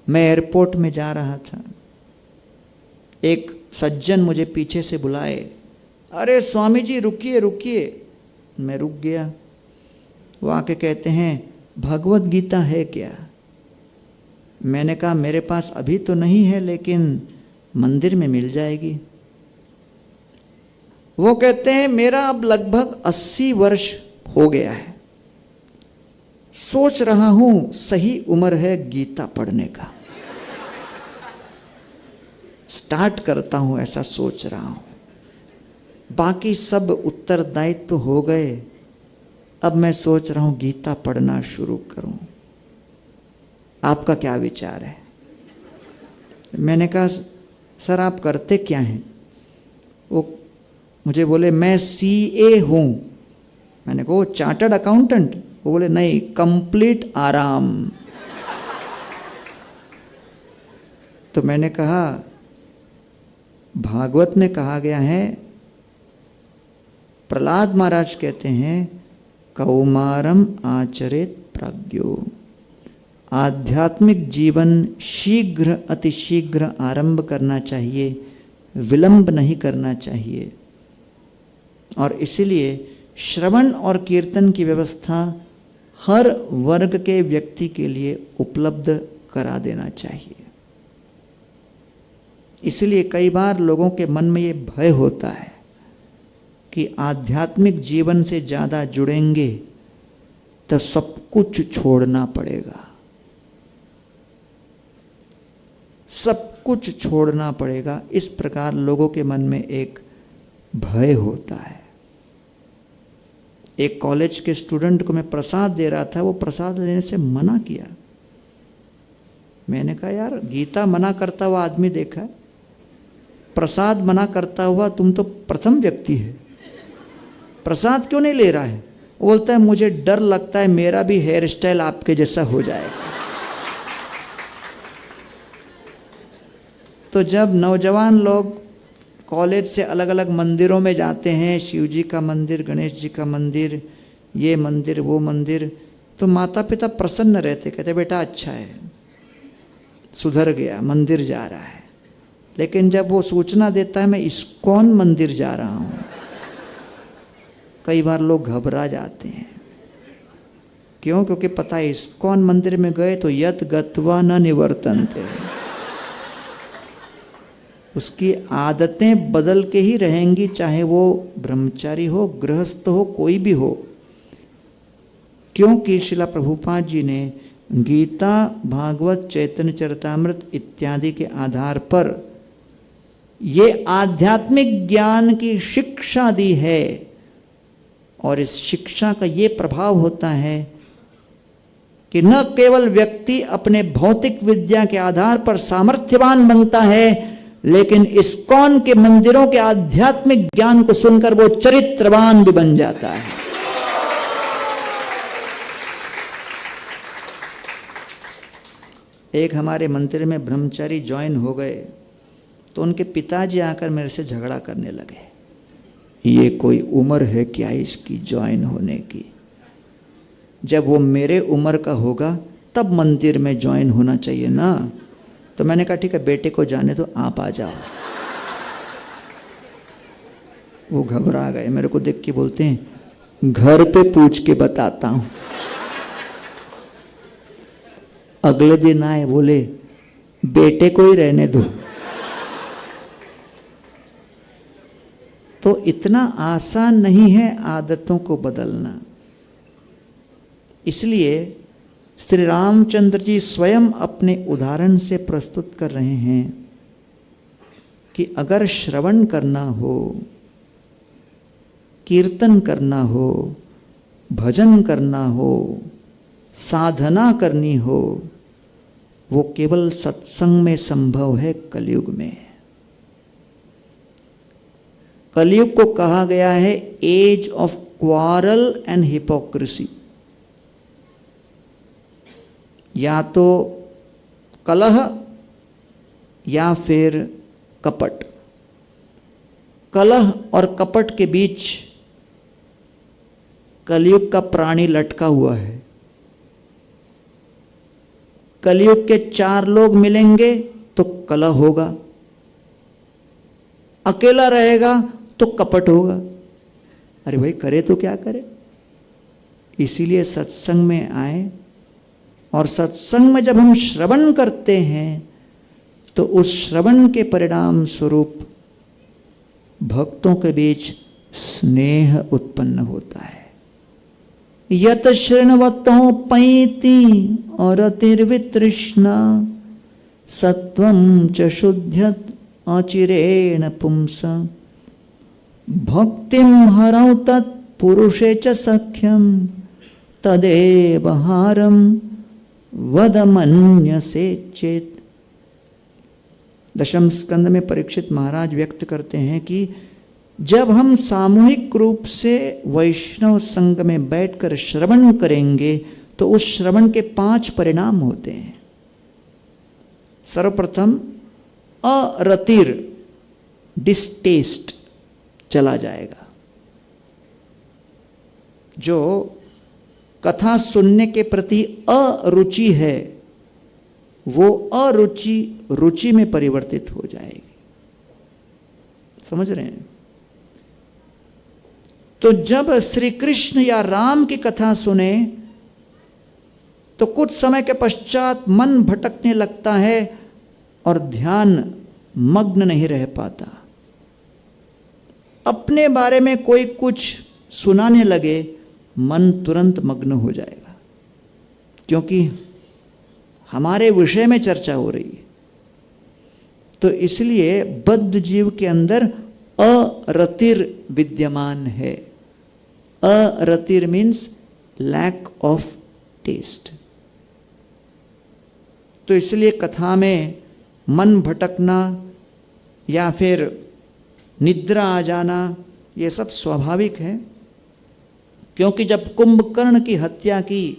मैं एयरपोर्ट में जा रहा था, एक सज्जन मुझे पीछे से बुलाए, अरे स्वामी जी रुकिए रुकिए। मैं रुक गया। वो आके कहते हैं भगवत गीता है क्या? मैंने कहा मेरे पास अभी तो नहीं है, लेकिन मंदिर में मिल जाएगी। वो कहते हैं मेरा अब लगभग 80 वर्ष हो गया है, सोच रहा हूं सही उम्र है गीता पढ़ने का, स्टार्ट करता हूं, ऐसा सोच रहा हूं। बाकी सब उत्तरदायित्व हो गए, अब मैं सोच रहा हूं गीता पढ़ना शुरू करूं। आपका क्या विचार है? मैंने कहा सर आप करते क्या हैं? वो मुझे बोले मैं CA हूं। मैंने कहा चार्टर्ड अकाउंटेंट? वो बोले नहीं, कंप्लीट आराम। तो मैंने कहा भागवत में कहा गया है, प्रहलाद महाराज कहते हैं कौमारम आचरेत प्रज्ञो, आध्यात्मिक जीवन शीघ्र अतिशीघ्र आरंभ करना चाहिए, विलंब नहीं करना चाहिए। और इसीलिए श्रवण और कीर्तन की व्यवस्था हर वर्ग के व्यक्ति के लिए उपलब्ध करा देना चाहिए। इसलिए कई बार लोगों के मन में ये भय होता है कि आध्यात्मिक जीवन से ज़्यादा जुड़ेंगे तो सब कुछ छोड़ना पड़ेगा, सब कुछ छोड़ना पड़ेगा। इस प्रकार लोगों के मन में एक भय होता है। एक कॉलेज के स्टूडेंट को मैं प्रसाद दे रहा था, वो प्रसाद लेने से मना किया। मैंने कहा यार गीता मना करता हुआ आदमी देखा है, प्रसाद मना करता हुआ तुम तो प्रथम व्यक्ति है, प्रसाद क्यों नहीं ले रहा है? वो बोलता है मुझे डर लगता है मेरा भी हेयर स्टाइल आपके जैसा हो जाएगा। तो जब नौजवान लोग कॉलेज से अलग अलग मंदिरों में जाते हैं, शिव जी का मंदिर, गणेश जी का मंदिर, ये मंदिर वो मंदिर, तो माता पिता प्रसन्न रहते, कहते बेटा अच्छा है, सुधर गया, मंदिर जा रहा है। लेकिन जब वो सूचना देता है मैं इस्कॉन मंदिर जा रहा हूँ, कई बार लोग घबरा जाते हैं। क्यों? क्योंकि पता है इस्कॉन मंदिर में गए तो यत गत्वा न निवर्तन्ते, उसकी आदतें बदल के ही रहेंगी, चाहे वो ब्रह्मचारी हो, गृहस्थ हो, कोई भी हो। क्योंकि श्रील प्रभुपाद जी ने गीता, भागवत, चैतन्य चरितामृत इत्यादि के आधार पर ये आध्यात्मिक ज्ञान की शिक्षा दी है। और इस शिक्षा का ये प्रभाव होता है कि न केवल व्यक्ति अपने भौतिक विद्या के आधार पर सामर्थ्यवान बनता है, लेकिन इस्कॉन के मंदिरों के आध्यात्मिक ज्ञान को सुनकर वो चरित्रवान भी बन जाता है। एक हमारे मंदिर में ब्रह्मचारी ज्वाइन हो गए तो उनके पिताजी आकर मेरे से झगड़ा करने लगे, ये कोई उम्र है क्या इसकी ज्वाइन होने की? जब वो मेरे उम्र का होगा तब मंदिर में ज्वाइन होना चाहिए ना। तो मैंने कहा ठीक है बेटे को जाने दो, आप आ जाओ। वो घबरा गए, मेरे को देख के बोलते हैं घर पे पूछ के बताता हूं। अगले दिन आए, बोले बेटे को ही रहने दो। तो इतना आसान नहीं है आदतों को बदलना। इसलिए श्री रामचंद्र जी स्वयं अपने उदाहरण से प्रस्तुत कर रहे हैं कि अगर श्रवण करना हो, कीर्तन करना हो, भजन करना हो, साधना करनी हो, वो केवल सत्संग में संभव है, कलयुग में। कलयुग को कहा गया है age of quarrel and hypocrisy. या तो कलह या फिर कपट। कलह और कपट के बीच कलयुग का प्राणी लटका हुआ है। कलयुग के 4 लोग मिलेंगे तो कलह होगा, अकेला रहेगा तो कपट होगा। अरे भाई करे तो क्या करे। इसीलिए सत्संग में आए, और सत्संग में जब हम श्रवण करते हैं तो उस श्रवण के परिणाम स्वरूप भक्तों के बीच स्नेह उत्पन्न होता है। यत शृण्वतो पैति और अतिर्वितृष्णा सत्वं च शुद्ध्यत अचिरेण पुंस भक्तिं हरौ तत् पुरुषे च सख्यं तदेव हारं वद मन्यसे चेत। दशम स्कंद में परीक्षित महाराज व्यक्त करते हैं कि जब हम सामूहिक रूप से वैष्णव संघ में बैठकर श्रवण करेंगे तो उस श्रवण के 5 परिणाम होते हैं। सर्वप्रथम अरतिर, डिस्टेस्ट चला जाएगा। जो कथा सुनने के प्रति अरुचि है वो अरुचि रुचि में परिवर्तित हो जाएगी। समझ रहे हैं? तो जब श्री कृष्ण या राम की कथा सुने तो कुछ समय के पश्चात मन भटकने लगता है और ध्यान मग्न नहीं रह पाता। अपने बारे में कोई कुछ सुनाने लगे, मन तुरंत मग्न हो जाएगा, क्योंकि हमारे विषय में चर्चा हो रही है। तो इसलिए बद्ध जीव के अंदर अरतिर विद्यमान है। अरतिर मीन्स लैक ऑफ टेस्ट। तो इसलिए कथा में मन भटकना या फिर निद्रा आ जाना ये सब स्वाभाविक है, क्योंकि जब कुंभकर्ण की हत्या की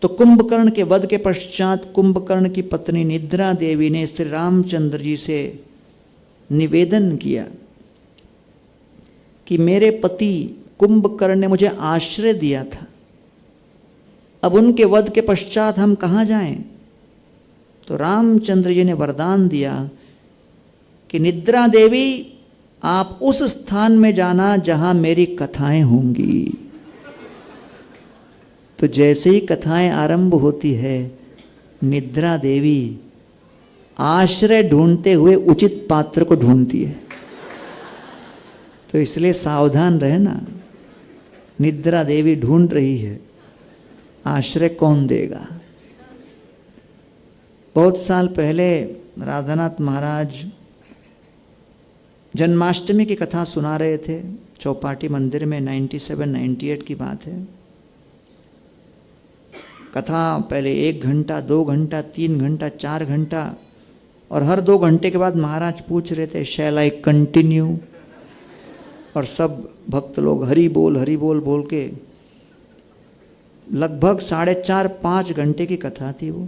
तो कुंभकर्ण के वध के पश्चात कुंभकर्ण की पत्नी निद्रा देवी ने श्री रामचंद्र जी से निवेदन किया कि मेरे पति कुंभकर्ण ने मुझे आश्रय दिया था, अब उनके वध के पश्चात हम कहाँ जाएं? तो रामचंद्र जी ने वरदान दिया कि निद्रा देवी आप उस स्थान में जाना जहां मेरी कथाएं होंगी। तो जैसे ही कथाएं आरंभ होती है, निद्रा देवी आश्रय ढूंढते हुए उचित पात्र को ढूंढती है। तो इसलिए सावधान रहना, निद्रा देवी ढूंढ रही है, आश्रय कौन देगा। बहुत साल पहले राधानाथ महाराज जन्माष्टमी की कथा सुना रहे थे चौपाटी मंदिर में। 97-98 की बात है। कथा पहले 1 घंटा, 2 घंटा, 3 घंटा, 4 घंटा, और हर 2 घंटे के बाद महाराज पूछ रहे थे शैल आई कंटिन्यू, और सब भक्त लोग हरि बोल बोल के लगभग 4.5-5 घंटे की कथा थी वो।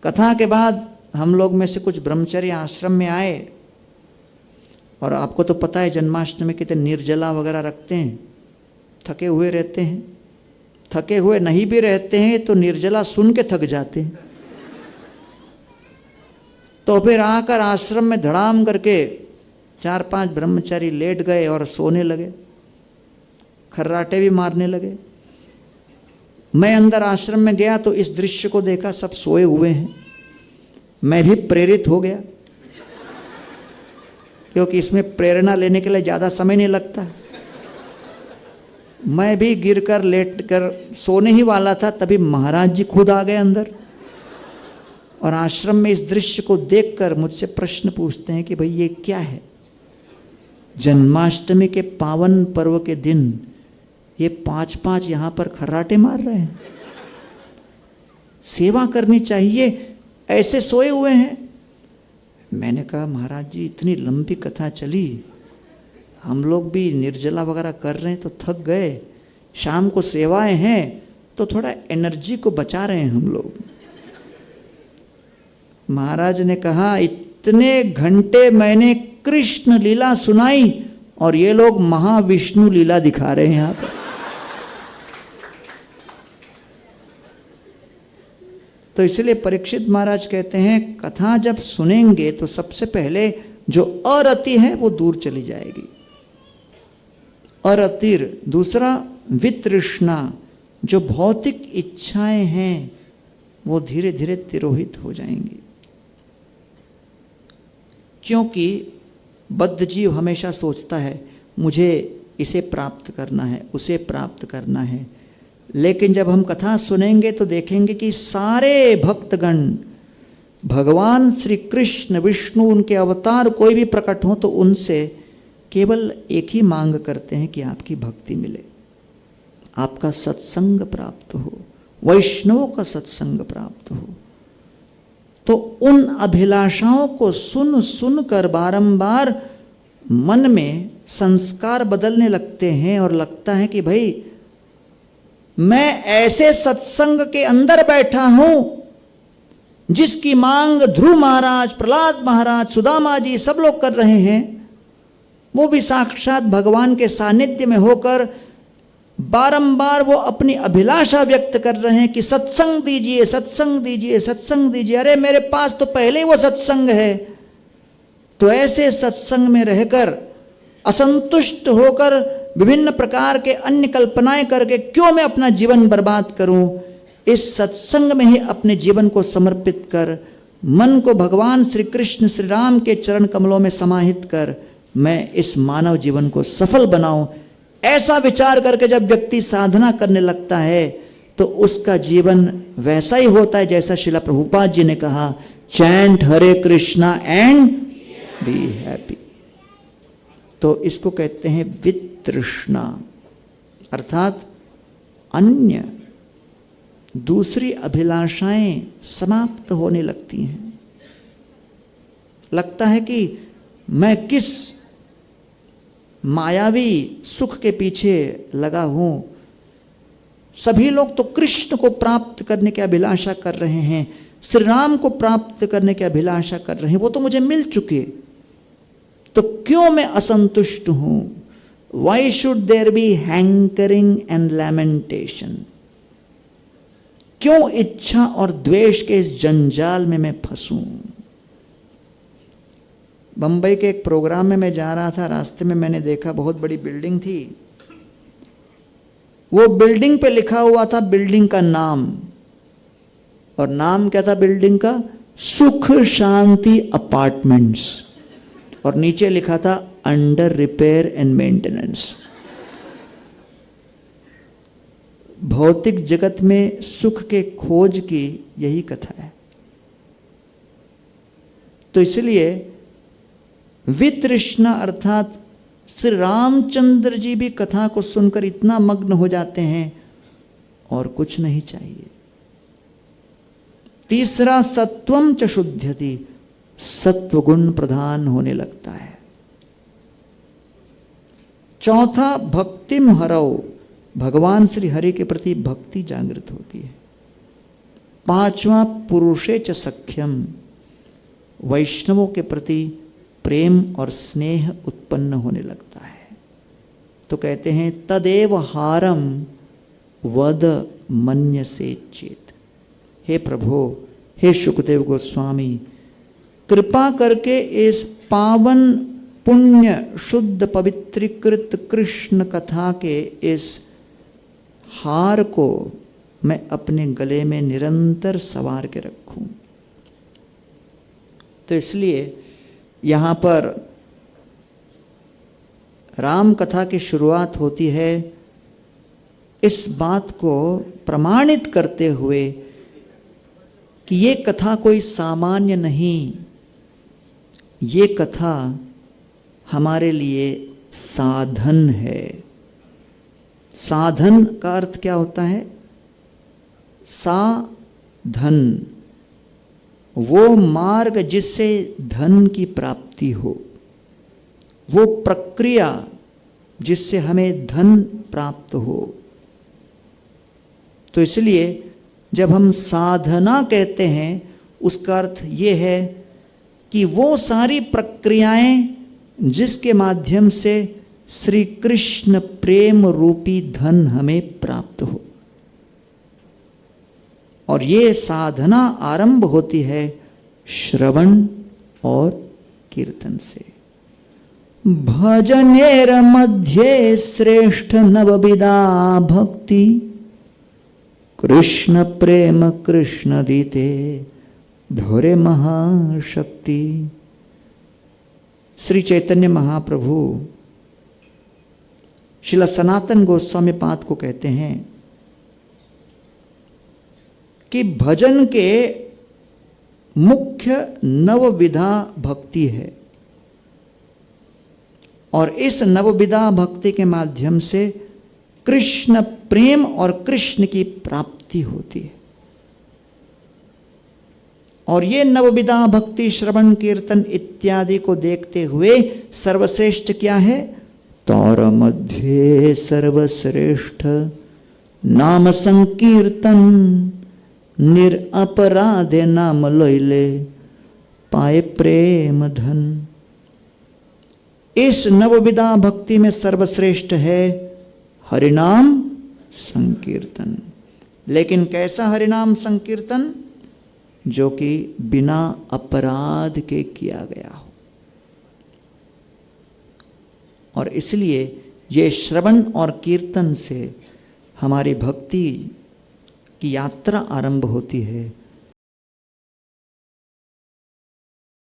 कथा के बाद हम लोग में से कुछ ब्रह्मचर्य आश्रम में आए, और आपको तो पता है जन्माष्टमी के दिन निर्जला वगैरह रखते हैं, थके हुए रहते हैं। थके हुए नहीं भी रहते हैं तो निर्जला सुन के थक जाते हैं। तो फिर आकर आश्रम में धड़ाम करके 4-5 ब्रह्मचारी लेट गए और सोने लगे, खर्राटे भी मारने लगे। मैं अंदर आश्रम में गया तो इस दृश्य को देखा, सब सोए हुए हैं। मैं भी प्रेरित हो गया, क्योंकि इसमें प्रेरणा लेने के लिए ज़्यादा समय नहीं लगता। मैं भी गिरकर लेटकर सोने ही वाला था, तभी महाराज जी खुद आ गए अंदर, और आश्रम में इस दृश्य को देखकर मुझसे प्रश्न पूछते हैं कि भाई ये क्या है। जन्माष्टमी के पावन पर्व के दिन ये 5-5 यहाँ पर खर्राटे मार रहे हैं, सेवा करनी चाहिए, ऐसे सोए हुए हैं। मैंने कहा महाराज जी इतनी लंबी कथा चली, हम लोग भी निर्जला वगैरह कर रहे हैं तो थक गए, शाम को सेवाएं हैं तो थोड़ा एनर्जी को बचा रहे हैं हम लोग। महाराज ने कहा इतने घंटे मैंने कृष्ण लीला सुनाई और ये लोग महाविष्णु लीला दिखा रहे हैं यहाँ पर। तो इसलिए परीक्षित महाराज कहते हैं कथा जब सुनेंगे तो सबसे पहले जो अरति है वो दूर चली जाएगी। अरतिर, दूसरा वितृष्णा, जो भौतिक इच्छाएं हैं वो धीरे धीरे तिरोहित हो जाएंगी। क्योंकि बद्ध जीव हमेशा सोचता है मुझे इसे प्राप्त करना है, उसे प्राप्त करना है। लेकिन जब हम कथा सुनेंगे तो देखेंगे कि सारे भक्तगण, भगवान श्री कृष्ण, विष्णु, उनके अवतार कोई भी प्रकट हो तो उनसे केवल एक ही मांग करते हैं कि आपकी भक्ति मिले, आपका सत्संग प्राप्त हो, वैष्णवों का सत्संग प्राप्त हो। तो उन अभिलाषाओं को सुन सुन कर बारंबार मन में संस्कार बदलने लगते हैं और लगता है कि भाई मैं ऐसे सत्संग के अंदर बैठा हूं जिसकी मांग ध्रुव महाराज, प्रहलाद महाराज, सुदामा जी सब लोग कर रहे हैं। वो भी साक्षात भगवान के सानिध्य में होकर बारंबार वो अपनी अभिलाषा व्यक्त कर रहे हैं कि सत्संग दीजिए, सत्संग दीजिए, सत्संग दीजिए। अरे मेरे पास तो पहले ही वो सत्संग है। तो ऐसे सत्संग में रहकर असंतुष्ट होकर विभिन्न प्रकार के अन्य कल्पनाएं करके क्यों मैं अपना जीवन बर्बाद करूं। इस सत्संग में ही अपने जीवन को समर्पित कर, मन को भगवान श्री कृष्ण श्री राम के चरण कमलों में समाहित कर मैं इस मानव जीवन को सफल बनाऊं, ऐसा विचार करके जब व्यक्ति साधना करने लगता है तो उसका जीवन वैसा ही होता है जैसा श्रील प्रभुपाद जी ने कहा, chant Hare Krishna and be happy. तो इसको कहते हैं वितृष्णा, अर्थात अन्य दूसरी अभिलाषाएं समाप्त होने लगती हैं। लगता है कि मैं किस मायावी सुख के पीछे लगा हूं। सभी लोग तो कृष्ण को प्राप्त करने की अभिलाषा कर रहे हैं, श्री राम को प्राप्त करने की अभिलाषा कर रहे हैं, वो तो मुझे मिल चुके, तो क्यों मैं असंतुष्ट हूं। Why should there be hankering and lamentation. क्यों इच्छा और द्वेष के इस जंजाल में मैं फंसूं। बंबई के एक प्रोग्राम में मैं जा रहा था, रास्ते में मैंने देखा बहुत बड़ी बिल्डिंग थी। वो बिल्डिंग पे लिखा हुआ था बिल्डिंग का नाम, और नाम क्या था बिल्डिंग का, सुख शांति अपार्टमेंट्स, और नीचे लिखा था अंडर रिपेयर एंड मेंटेनेंस। भौतिक जगत में सुख के खोज की यही कथा है। तो इसलिए वितृष्णा अर्थात श्री रामचंद्र जी भी कथा को सुनकर इतना मग्न हो जाते हैं और कुछ नहीं चाहिए। तीसरा सत्वम च शुद्ध्यति, सत्वगुण प्रधान होने लगता है। चौथा भक्तिम हरौ, भगवान श्री हरि के प्रति भक्ति जागृत होती है। पांचवा पुरुषे च सख्यम, वैष्णवों के प्रति प्रेम और स्नेह उत्पन्न होने लगता है। तो कहते हैं तदेव हारम वद मन्यसे चेत। हे प्रभु, हे शुकदेव गोस्वामी, कृपा करके इस पावन पुण्य शुद्ध पवित्रीकृत कृष्ण कथा के इस हार को मैं अपने गले में निरंतर सवार के रखूं। तो इसलिए यहाँ पर राम कथा की शुरुआत होती है इस बात को प्रमाणित करते हुए कि ये कथा कोई सामान्य नहीं, ये कथा हमारे लिए साधन है। साधन का अर्थ क्या होता है? साधन, वो मार्ग जिससे धन की प्राप्ति हो, वो प्रक्रिया जिससे हमें धन प्राप्त हो। तो इसलिए जब हम साधना कहते हैं उसका अर्थ ये है कि वो सारी प्रक्रियाएं जिसके माध्यम से श्री कृष्ण प्रेम रूपी धन हमें प्राप्त हो। और ये साधना आरंभ होती है श्रवण और कीर्तन से। भजनेर मध्ये श्रेष्ठ नवविधा भक्ति, कृष्ण प्रेम कृष्ण दीते धोरे महाशक्ति। श्री चैतन्य महाप्रभु श्रील सनातन गोस्वामी पाद को कहते हैं कि भजन के मुख्य नवविधा भक्ति है, और इस नवविधा भक्ति के माध्यम से कृष्ण प्रेम और कृष्ण की प्राप्ति होती है। और ये नवविधा भक्ति श्रवण कीर्तन इत्यादि को देखते हुए सर्वश्रेष्ठ क्या है? तौर मध्य सर्वश्रेष्ठ नाम संकीर्तन, निरपराधे नाम लैले पाए प्रेम धन। इस नवविधा भक्ति में सर्वश्रेष्ठ है हरिनाम संकीर्तन। लेकिन कैसा हरिनाम संकीर्तन? जो कि बिना अपराध के किया गया हो। और इसलिए ये श्रवण और कीर्तन से हमारी भक्ति की यात्रा आरंभ होती है